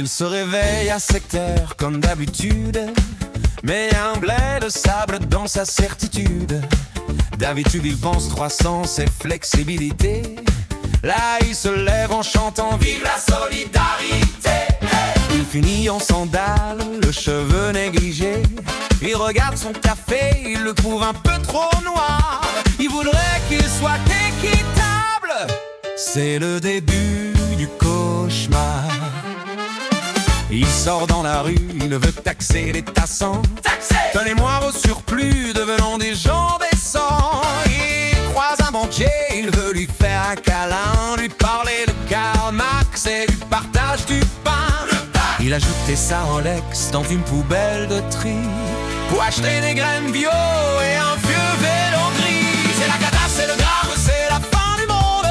Il se réveille à 7 heures comme d'habitude, mais y a un blé de sable dans sa certitude. D'habitude il pense croissance et flexibilité. Là il se lève en chantant vive la solidarité. Il finit en sandales, le cheveu négligé. Il regarde son café, il le trouve un peu trop noir. Il voudrait qu'il soit équitable. C'est le début du cauchemar. Il sort dans la rue, il ne veut taxer les tassants. Donnez-moi vos surplus devenant des gens décents. Il croise un banquier, il veut lui faire un câlin, lui parler de Karl Marx et du partage du pain. Il a jeté ça en Lex dans une poubelle de tri pour acheter des graines bio et un vieux vélo gris. C'est la cata, c'est le drame, c'est la fin du monde.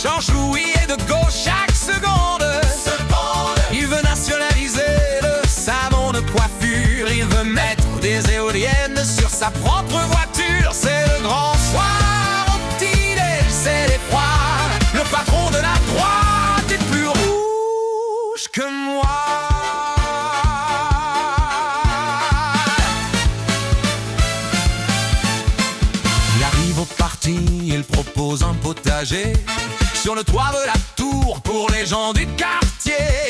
Change Louis et de gauche chaque seconde. Il veut nationaliser le savon de coiffure. Il veut mettre des éoliennes sur sa propre voiture. C'est le grand soir au petit-déj, c'est l'effroi. Le patron de la droite est plus rouge que moi. Il arrive au parti, il propose un potager sur le toit de la tour pour les gens du quartier.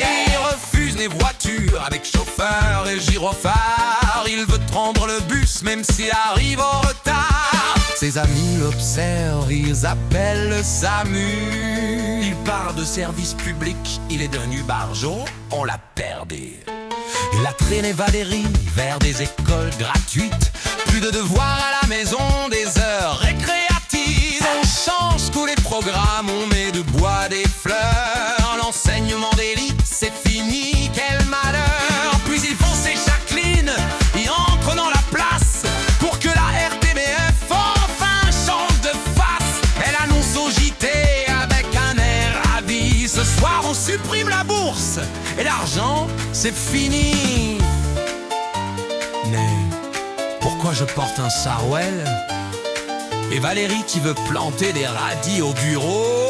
Il refuse les voitures avec chauffeur et gyrophare. Il veut prendre le bus même s'il arrive en retard. Ses amis l'observent, ils appellent le SAMU. Il parle de service public, il est devenu barjot, on l'a perdu. Il a traîné Valérie vers des écoles gratuites. Plus de devoirs à la maison, des heures récréatives. On change tous les programmes, on met du bois, des fleurs. L'enseignement d'élite, c'est fini, quel malheur. Puis ils font ses Jacqueline, ils entrent dans la place pour que la RTBF enfin change de face. Elle annonce au JT avec un air ravi: ce soir on supprime la bourse et l'argent c'est fini. Mais pourquoi je porte un sarouel? Et Valérie qui veut planter des radis au bureau?